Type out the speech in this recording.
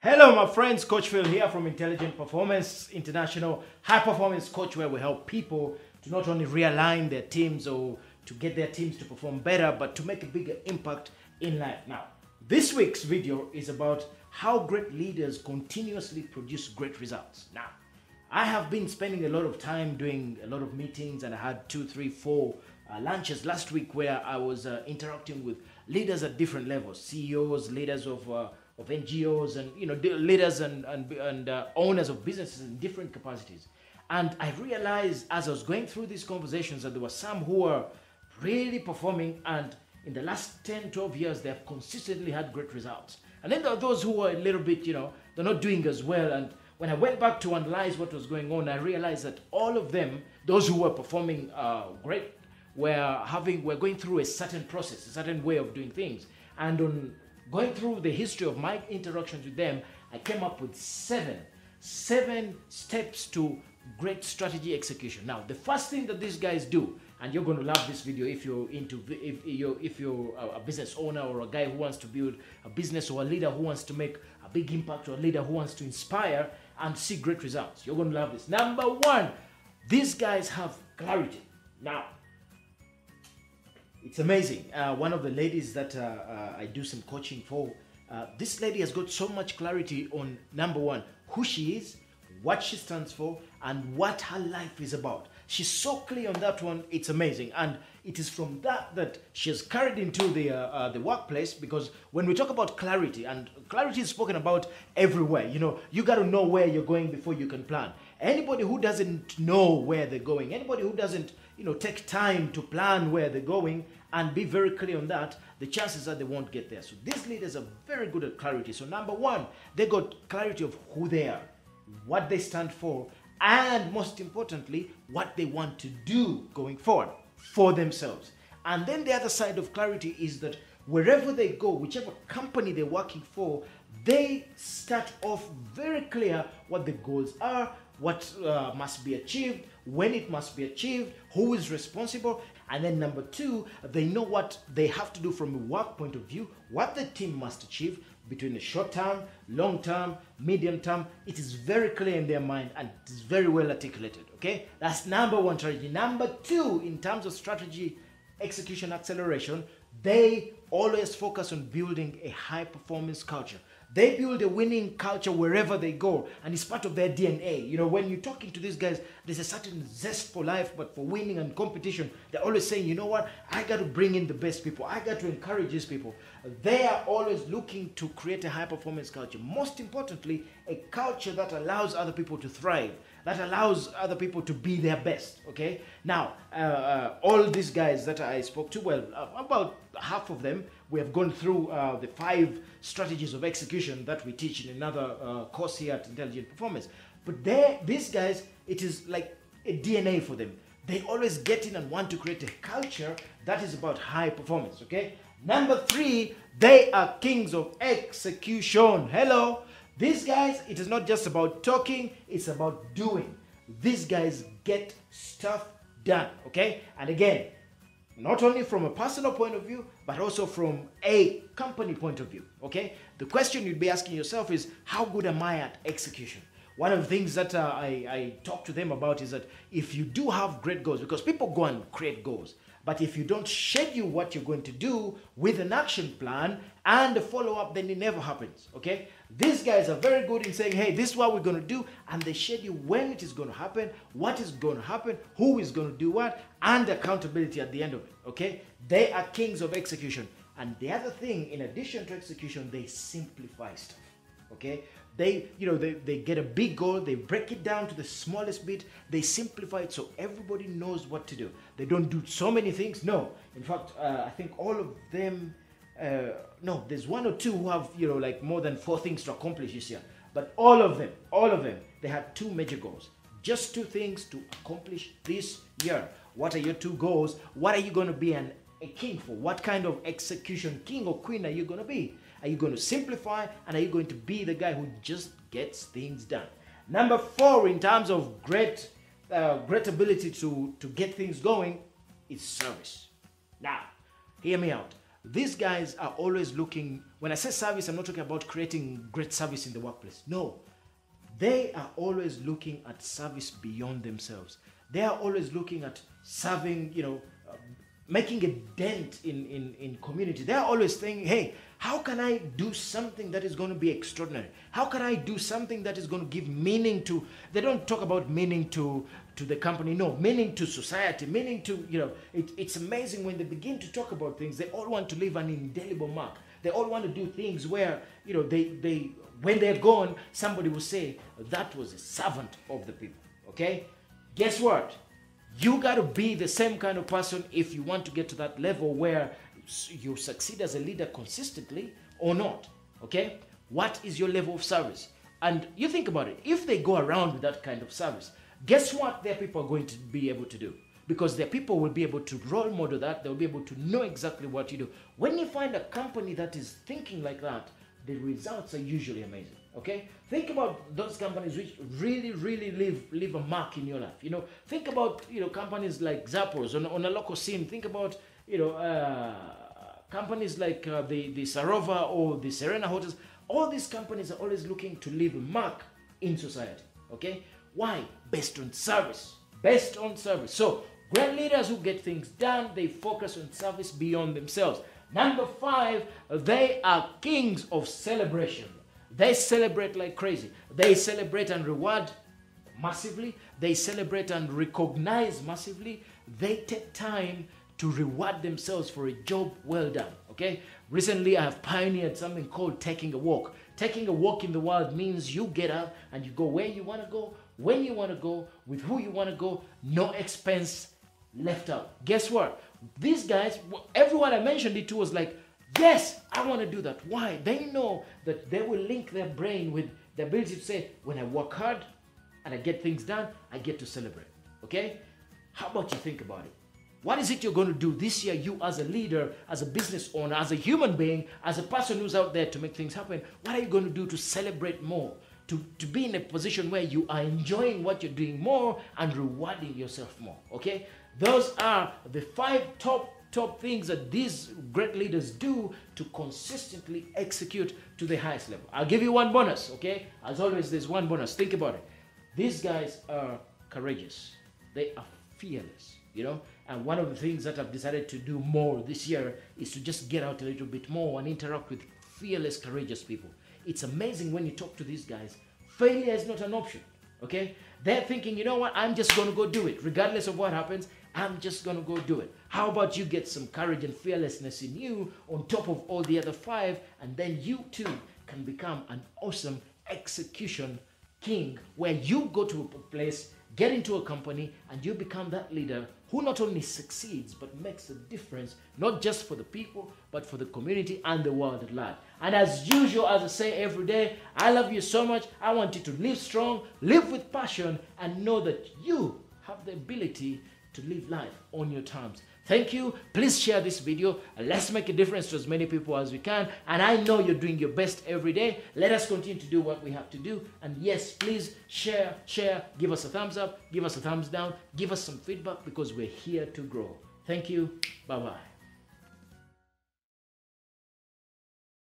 Hello, my friends. Coach Phill here from Intelligent Performance International, high performance coach, where we help people to not only realign their teams or to get their teams to perform better, but to make a bigger impact in life. Now, this week's video is about how great leaders continuously produce great results. Now, I have been spending a lot of time doing a lot of meetings, and I had 2, 3, 4 lunches last week where I was interacting with leaders at different levels, CEOs, leaders of NGOs, and leaders and owners of businesses in different capacities. And I realized as I was going through these conversations that there were some who were really performing, and in the last 10, 12 years, they have consistently had great results. And then there are those who were a little bit, they're not doing as well. And when I went back to analyze what was going on, I realized that all of them, those who were performing great, were going through a certain process, a certain way of doing things. And on going through the history of my interactions with them, I came up with seven steps to great strategy execution. Now, the first thing that these guys do, and you're going to love this video if you're a business owner or a guy who wants to build a business, or a leader who wants to make a big impact, or a leader who wants to inspire and see great results. You're going to love this. Number one, these guys have clarity. Now, it's amazing. One of the ladies that I do some coaching for, this lady has got so much clarity on, number one, who she is, what she stands for, and what her life is about. She's so clear on that one, it's amazing. And it is from that she has carried into the workplace, because when we talk about clarity, and clarity is spoken about everywhere, you got to know where you're going before you can plan. Anybody who doesn't know where they're going, anybody who doesn't take time to plan where they're going and be very clear on that, the chances are they won't get there. So these leaders are very good at clarity. So number one, they got clarity of who they are, what they stand for, and most importantly, what they want to do going forward for themselves. And then the other side of clarity is that wherever they go, whichever company they're working for, they start off very clear what the goals are, what must be achieved, when it must be achieved, who is responsible. And then number two, they know what they have to do from a work point of view, what the team must achieve between the short term, long term, medium term. It is very clear in their mind, and it is very well articulated. Okay, that's number one strategy. Number two, in terms of strategy execution acceleration, they always focus on building a high performance culture. They build a winning culture wherever they go, and it's part of their DNA. When you're talking to these guys, there's a certain zest for life, but for winning and competition, they're always saying, you know what, I got to bring in the best people. I got to encourage these people. They are always looking to create a high performance culture. Most importantly, a culture that allows other people to thrive, that allows other people to be their best. Okay. Now, all these guys that I spoke to, well, about half of them, we have gone through the 5 strategies of execution that we teach in another course here at Intelligent Performance. But these guys, it is like a DNA for them. They always get in and want to create a culture that is about high performance. Okay. Number 3, they are kings of execution. Hello. These guys, it is not just about talking, it's about doing. These guys get stuff done. Okay. And again, not only from a personal point of view, but also from a company point of view. Okay. The question you'd be asking yourself is, how good am I at execution? One of the things that I talk to them about is that if you do have great goals, because people go and create goals, but if you don't schedule what you're going to do with an action plan and a follow-up, then it never happens. Okay. These guys are very good in saying, hey, this is what we're going to do, and they schedule when it is going to happen, what is going to happen, who is going to do what, and accountability at the end of it. Okay. They are kings of execution. And the other thing, in addition to execution, they simplify stuff. Okay. They get a big goal, they break it down to the smallest bit, they simplify it so everybody knows what to do. They don't do so many things. No, in fact, I think all of them, no, there's 1 or 2 who have, like more than 4 things to accomplish this year. But all of them, they had 2 major goals. Just 2 things to accomplish this year. What are your 2 goals? What are you going to be a king for? What kind of execution king or queen are you going to be? Are you going to simplify, and are you going to be the guy who just gets things done? Number 4, in terms of great ability to get things going, is service. Now, hear me out. these guys are always looking, when I say service, I'm not talking about creating great service in the workplace. No, they are always looking at service beyond themselves. They are always looking at serving, making a dent in community. They are always thinking, hey, how can I do something that is going to be extraordinary? How can I do something that is going to give meaning to, they don't talk about meaning to the company, no, meaning to society, meaning to, it's amazing when they begin to talk about things, they all want to leave an indelible mark. They all want to do things where, they when they're gone, somebody will say, that was a servant of the people, okay? Guess what? You got to be the same kind of person if you want to get to that level where you succeed as a leader consistently or not, okay? What is your level of service? And you think about it, if they go around with that kind of service, guess what their people are going to be able to do? Because their people will be able to role model that, they'll be able to know exactly what you do. When you find a company that is thinking like that, the results are usually amazing, okay? Think about those companies which really, really leave a mark in your life. Think about, companies like Zappos on a local scene. Think about, companies like the Sarova or the Serena Hotels. All these companies are always looking to leave a mark in society, okay? Why? Based on service. Based on service. So, great leaders who get things done, they focus on service beyond themselves. Number 5, they are kings of celebration. They celebrate like crazy. They celebrate and reward massively. They celebrate and recognize massively. They take time to reward themselves for a job well done, okay? Recently, I have pioneered something called taking a walk. Taking a walk in the world means you get up and you go where you want to go, when you want to go, with who you want to go, no expense left out. Guess what? These guys, everyone I mentioned it to was like, yes, I want to do that. Why? They know that they will link their brain with the ability to say, when I work hard and I get things done, I get to celebrate, okay? How about you think about it? What is it you're going to do this year, you as a leader, as a business owner, as a human being, as a person who's out there to make things happen? What are you going to do to celebrate more? To be in a position where you are enjoying what you're doing more and rewarding yourself more, okay? Those are the 5 top things that these great leaders do to consistently execute to the highest level. I'll give you one bonus, okay? As always, there's one bonus. Think about it. These guys are courageous. They are fearless, And one of the things that I've decided to do more this year is to just get out a little bit more and interact with fearless, courageous people. It's amazing when you talk to these guys, failure is not an option, okay? They're thinking, you know what, I'm just going to go do it. Regardless of what happens, I'm just going to go do it. How about you get some courage and fearlessness in you on top of all the other 5, and then you too can become an awesome execution king where you go to a place, get into a company, and you become that leader who not only succeeds but makes a difference, not just for the people, but for the community and the world at large. And as usual, as I say every day, I love you so much. I want you to live strong, live with passion, and know that you have the ability to live life on your terms. Thank you. Please share this video. Let's make a difference to as many people as we can. And I know you're doing your best every day. Let us continue to do what we have to do. And yes, please share, give us a thumbs up, give us a thumbs down, give us some feedback because we're here to grow. Thank you. Bye-bye.